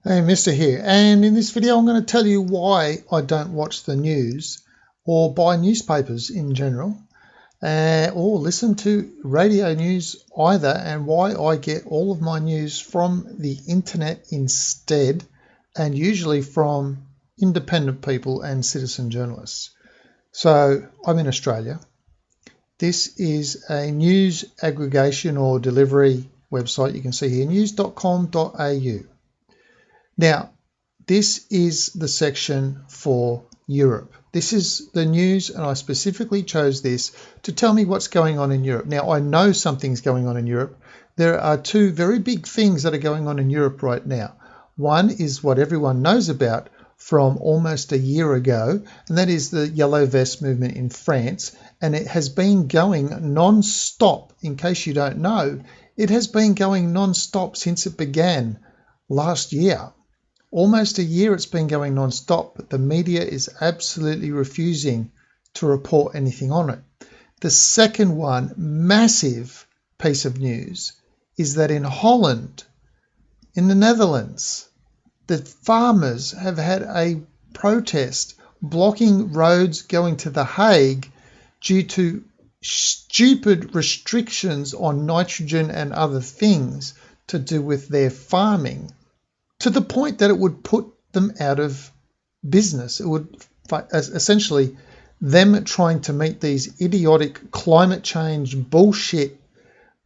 Hey, Mister here, and in this video I'm going to tell you why I don't watch the news or buy newspapers in general, or listen to radio news either, and why I get all of my news from the internet instead, and usually from independent people and citizen journalists. So I'm in Australia. This is a news aggregation or delivery website. You can see here, news.com.au. Now, this is the section for Europe. This is the news, and I specifically chose this to tell me what's going on in Europe. Now, I know something's going on in Europe. There are two very big things that are going on in Europe right now. One is what everyone knows about from almost a year ago, and that is the Yellow Vest movement in France, and it has been going non-stop. In case you don't know, it has been going non-stop since it began last year. Almost a year it's been going non-stop, but the media is absolutely refusing to report anything on it. The second one, massive piece of news, is that in Holland, in the Netherlands, the farmers have had a protest blocking roads going to The Hague due to stupid restrictions on nitrogen and other things to do with their farming, to the point that it would put them out of business. It would essentially, them trying to meet these idiotic climate change bullshit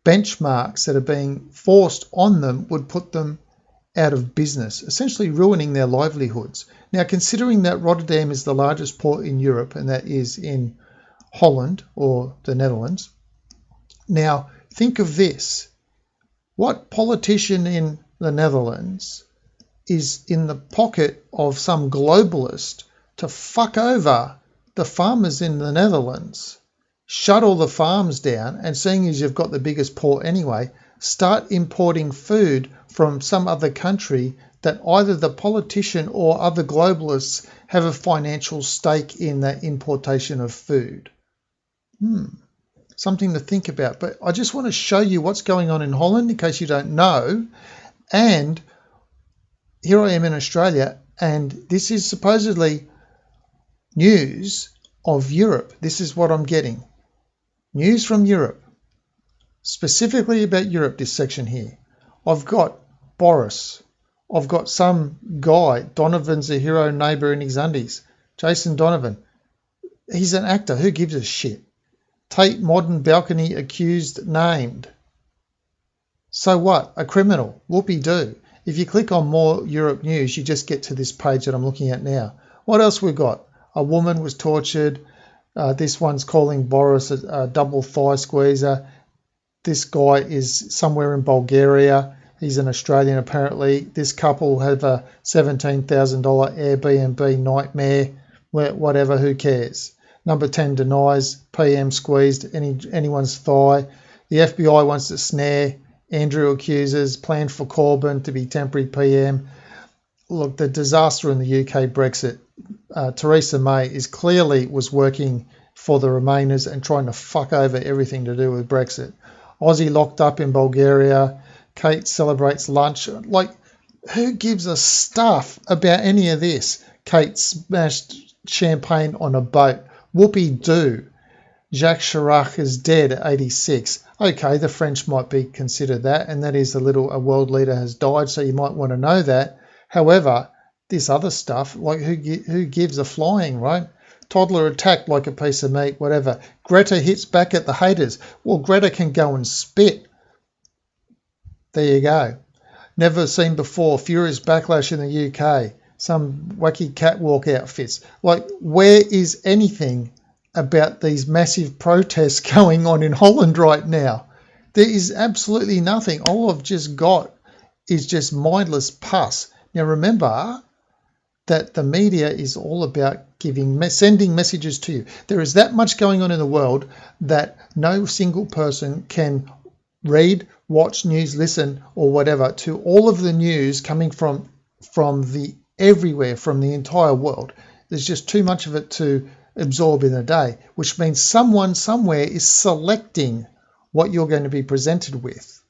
benchmarks that are being forced on them would put them out of business, essentially ruining their livelihoods. Now, considering that Rotterdam is the largest port in Europe, and that is in Holland or the Netherlands, now think of this. What politician in the Netherlands is in the pocket of some globalist to fuck over the farmers in the Netherlands, shut all the farms down, and seeing as you've got the biggest port anyway, start importing food from some other country that either the politician or other globalists have a financial stake in that importation of food. Something to think about. But I just want to show you what's going on in Holland in case you don't know. And here I am in Australia, and this is supposedly news of Europe. This is what I'm getting. News from Europe, specifically about Europe, this section here. I've got Boris. I've got some guy, Donovan's a hero neighbour in his undies. Jason Donovan. He's an actor. Who gives a shit? Tate Modern balcony accused named. So what? A criminal. Whoopie-doo. If you click on more Europe news, you just get to this page that I'm looking at now. What else we got? A woman was tortured. This one's calling Boris a double thigh squeezer. This guy is somewhere in Bulgaria. He's an Australian apparently. This couple have a $17,000 Airbnb nightmare. Whatever, who cares? Number 10 denies PM squeezed anyone's thigh. The FBI wants to snare Andrew accuses plan for Corbyn to be temporary PM. Look, the disaster in the UK Brexit. Theresa May was working for the Remainers and trying to fuck over everything to do with Brexit. Aussie locked up in Bulgaria. Kate celebrates lunch. Like, who gives a stuff about any of this? Kate smashed champagne on a boat. Whoopie-doo. Jacques Chirac is dead at 86. Okay, the French might be considered that, and that is a world leader has died, so you might want to know that. However, this other stuff, like who gives a flying, right? Toddler attacked like a piece of meat, whatever. Greta hits back at the haters. Well, Greta can go and spit. There you go. Never seen before. Furious backlash in the UK. Some wacky catwalk outfits. Like, where is anything about these massive protests going on in Holland right now? There is absolutely nothing. All I've just got is just mindless pus. Now remember that the media is all about sending messages to you. There is that much going on in the world that no single person can read, watch news, listen, or whatever to all of the news coming from the everywhere, from the entire world. There's just too much of it to absorb in a day, which means someone somewhere is selecting what you're going to be presented with.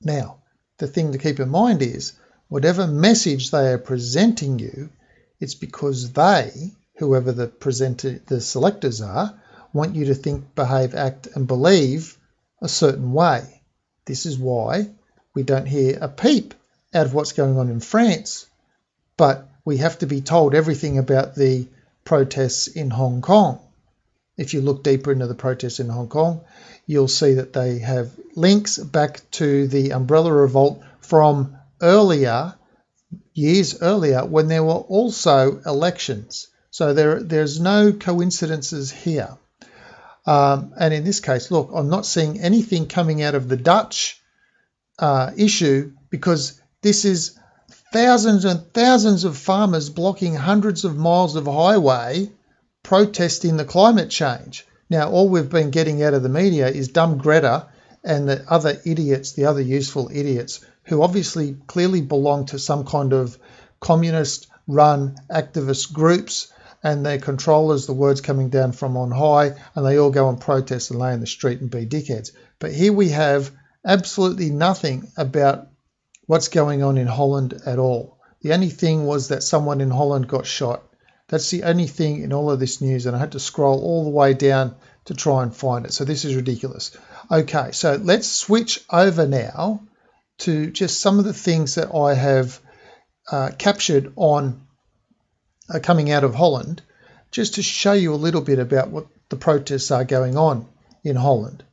Now, the thing to keep in mind is whatever message they are presenting you, it's because they, whoever the selectors are, want you to think, behave, act and believe a certain way. This is why we don't hear a peep out of what's going on in France, but we have to be told everything about the protests in Hong Kong. If you look deeper into the protests in Hong Kong, you'll see that they have links back to the Umbrella Revolt from years earlier, when there were also elections. So there's no coincidences here. And in this case, look, I'm not seeing anything coming out of the Dutch issue, because this is thousands and thousands of farmers blocking hundreds of miles of highway protesting the climate change. Now, all we've been getting out of the media is dumb Greta and the other idiots, the other useful idiots, who obviously clearly belong to some kind of communist-run activist groups, and their controllers, the words coming down from on high, and they all go and protest and lay in the street and be dickheads. But here we have absolutely nothing about what's going on in Holland at all. The only thing was that someone in Holland got shot. That's the only thing in all of this news, and I had to scroll all the way down to try and find it. So this is ridiculous. Okay, so let's switch over now to just some of the things that I have captured on coming out of Holland, just to show you a little bit about what the protests are going on in Holland.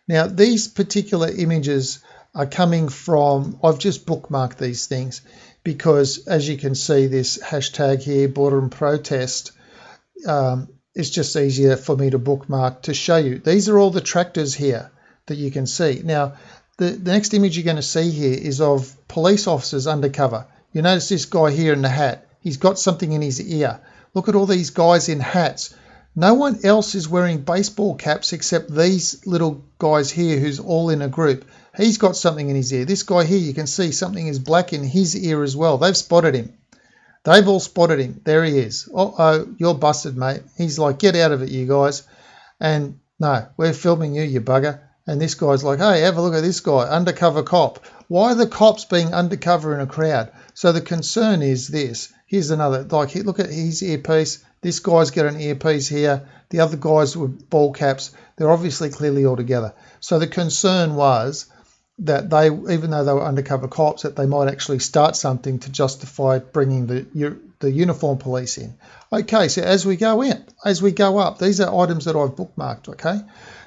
Now, these particular images are coming from, I've just bookmarked these things because, as you can see, this hashtag here, boerenprotest, it's just easier for me to bookmark to show you. These are all the tractors here that you can see. Now, the next image you're going to see here is of police officers undercover. You notice this guy here in the hat. He's got something in his ear. Look at all these guys in hats. No one else is wearing baseball caps except these little guys here who's all in a group. He's got something in his ear. This guy here, you can see something is black in his ear as well. They've spotted him. They've all spotted him. There he is. Uh-oh, you're busted, mate. He's like, get out of it, you guys. And no, we're filming you, you bugger. And this guy's like, hey, have a look at this guy, undercover cop. Why are the cops being undercover in a crowd? So the concern is this. Here's another, like, look at his earpiece. This guy's got an earpiece here. The other guys with ball caps. They're obviously clearly all together. So the concern was that they, even though they were undercover cops, that they might actually start something to justify bringing the uniform police in. Okay, so as we go up, these are items that I've bookmarked, okay?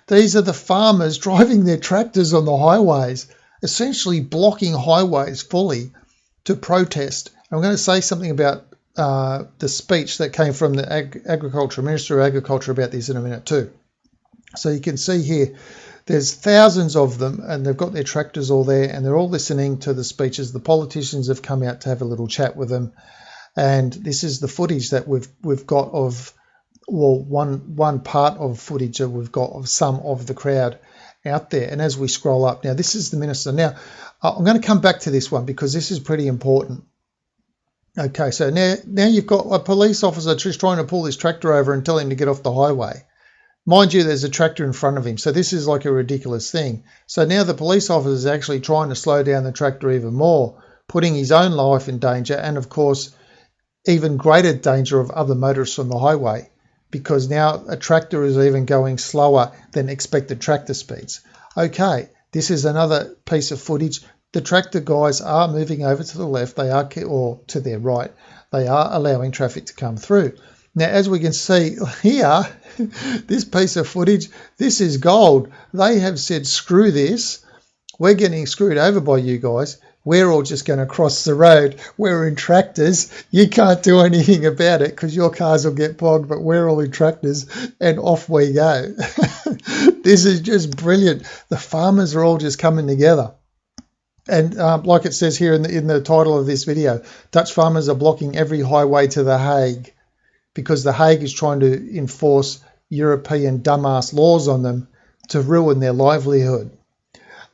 These are the farmers driving their tractors on the highways, essentially blocking highways fully to protest. I'm going to say something about the speech that came from the Agriculture, Minister of Agriculture, about this in a minute too. So you can see here, there's thousands of them, and they've got their tractors all there, and they're all listening to the speeches. The politicians have come out to have a little chat with them, and this is the footage that we've got of, well, one part of footage that we've got of some of the crowd out there. And as we scroll up, now this is the minister. Now I'm going to come back to this one because this is pretty important. Okay, so now you've got a police officer just trying to pull this tractor over and tell him to get off the highway. Mind you, there's a tractor in front of him, so this is like a ridiculous thing. So now the police officer is actually trying to slow down the tractor even more, putting his own life in danger, and of course even greater danger of other motorists on the highway, because now a tractor is even going slower than expected tractor speeds. Okay, this is another piece of footage. The tractor guys are moving over to the left, they are, or to their right. They are allowing traffic to come through. Now, as we can see here, this piece of footage, this is gold. They have said, screw this. We're getting screwed over by you guys. We're all just going to cross the road. We're in tractors. You can't do anything about it because your cars will get bogged, but we're all in tractors, and off we go. This is just brilliant. The farmers are all just coming together. And like it says here in the title of this video, Dutch farmers are blocking every highway to The Hague because The Hague is trying to enforce European dumbass laws on them to ruin their livelihood.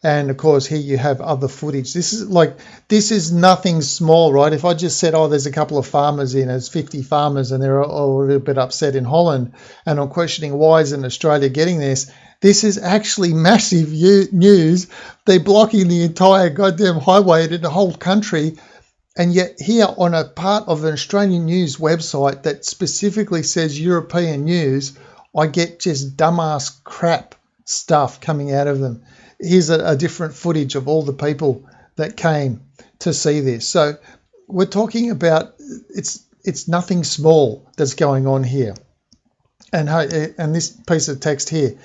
And of course, here you have other footage. This is nothing small, right? If I just said, oh, there's a couple of farmers in, there's 50 farmers, and they're all a little bit upset in Holland, and I'm questioning why isn't Australia getting this? This is actually massive news. They're blocking the entire goddamn highway in the whole country And yet here on a part of an Australian news website that specifically says European news, I get just dumbass crap stuff coming out of them. Here's a different footage of all the people that came to see this. So we're talking about it's nothing small that's going on here. And this piece of text here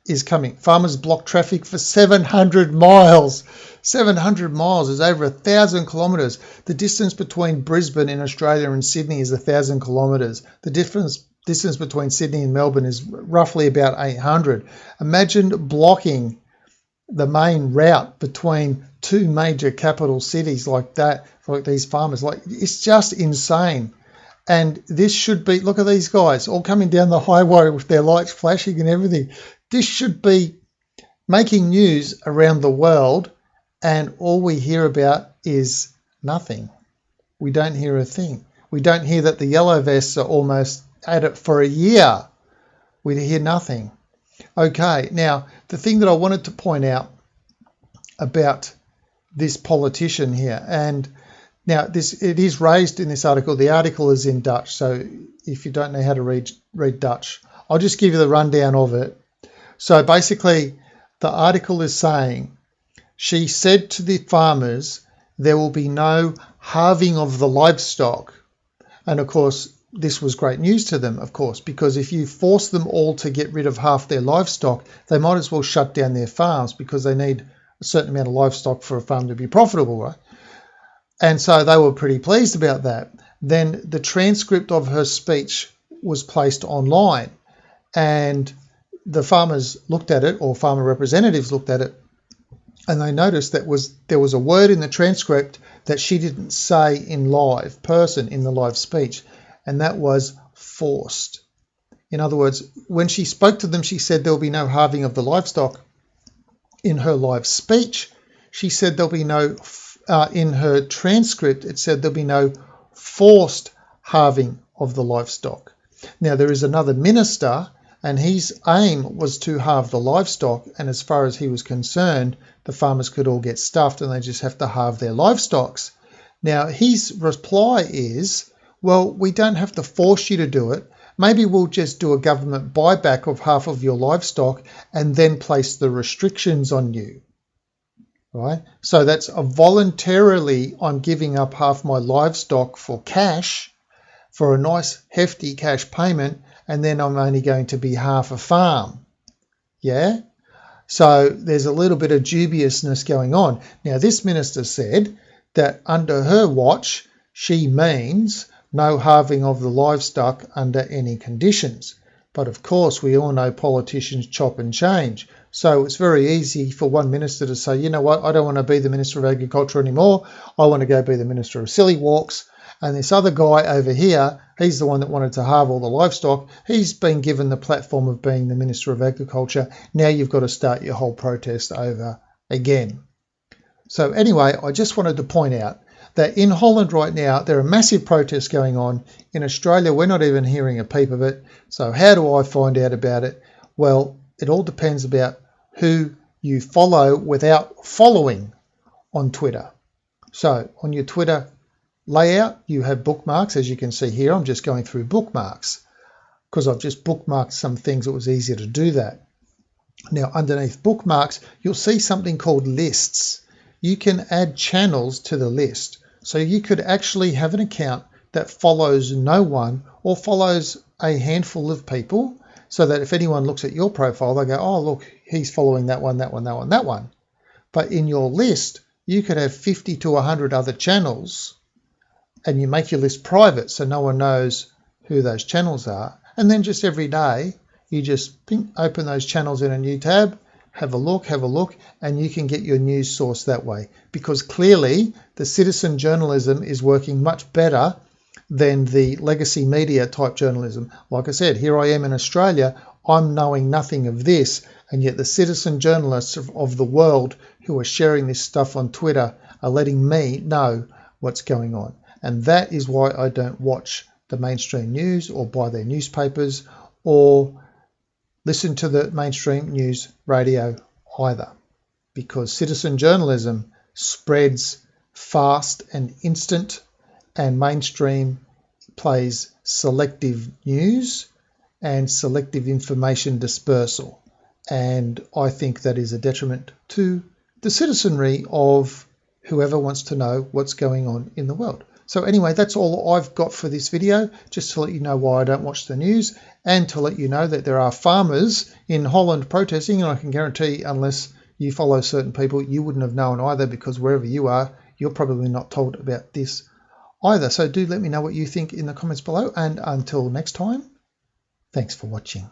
is coming. Farmers block traffic for 700 miles. 700 miles is over 1,000 kilometres. The distance between Brisbane in Australia and Sydney is 1,000 kilometres. The distance between Sydney and Melbourne is roughly about 800. Imagine blocking the main route between two major capital cities like that, like these farmers. Like, it's just insane. And this should be, look at these guys all coming down the highway with their lights flashing and everything. This should be making news around the world, and all we hear about is nothing. We don't hear a thing. We don't hear that the yellow vests are almost at it for a year. We hear nothing. Okay, now the thing that I wanted to point out about this politician here, and now it is raised in this article. The article is in Dutch, so if you don't know how to read Dutch, I'll just give you the rundown of it. So basically, the article is saying, she said to the farmers, there will be no halving of the livestock. And of course, this was great news to them, of course, because if you force them all to get rid of half their livestock, they might as well shut down their farms because they need a certain amount of livestock for a farm to be profitable, right? And so they were pretty pleased about that. Then the transcript of her speech was placed online, and the farmers looked at it, or farmer representatives looked at it, and they noticed that there was a word in the transcript that she didn't say in live person, in the live speech, and that was forced. In other words, when she spoke to them, she said there will be no halving of the livestock. In her live speech, she said there'll be no, in her transcript, it said there'll be no forced halving of the livestock. Now, there is another minister, and his aim was to halve the livestock, and as far as he was concerned, the farmers could all get stuffed and they just have to halve their livestock. Now, his reply is, well, we don't have to force you to do it. Maybe we'll just do a government buyback of half of your livestock and then place the restrictions on you, right? So that's voluntarily, I'm giving up half my livestock for cash, for a nice hefty cash payment, and then I'm only going to be half a farm. Yeah? So there's a little bit of dubiousness going on. Now, this minister said that under her watch, she means no halving of the livestock under any conditions. But of course, we all know politicians chop and change. So it's very easy for one minister to say, you know what, I don't want to be the Minister of Agriculture anymore. I want to go be the Minister of Silly Walks. And this other guy over here, he's the one that wanted to halve all the livestock. He's been given the platform of being the Minister of Agriculture. Now you've got to start your whole protest over again. So anyway, I just wanted to point out that in Holland right now, there are massive protests going on. In Australia, we're not even hearing a peep of it. So how do I find out about it? Well, it all depends about who you follow without following on Twitter. So on your Twitter layout, you have bookmarks. As you can see here, I'm just going through bookmarks because I've just bookmarked some things. It was easier to do that. Now, underneath bookmarks, you'll see something called lists. You can add channels to the list. So you could actually have an account that follows no one or follows a handful of people, so that if anyone looks at your profile, they go, oh, look, he's following that one, that one, that one, that one. But in your list, you could have 50 to 100 other channels, and you make your list private so no one knows who those channels are. And then just every day, you just open those channels in a new tab, have a look, and you can get your news source that way. Because clearly, the citizen journalism is working much better than the legacy media type journalism. Like I said, here I am in Australia, I'm knowing nothing of this, and yet the citizen journalists of the world who are sharing this stuff on Twitter are letting me know what's going on. And that is why I don't watch the mainstream news or buy their newspapers or listen to the mainstream news radio either, because citizen journalism spreads fast and instant, and mainstream plays selective news and selective information dispersal. And I think that is a detriment to the citizenry of whoever wants to know what's going on in the world. So anyway, that's all I've got for this video, just to let you know why I don't watch the news, and to let you know that there are farmers in Holland protesting, and I can guarantee unless you follow certain people, you wouldn't have known either, because wherever you are, you're probably not told about this either. So do let me know what you think in the comments below, and until next time, thanks for watching.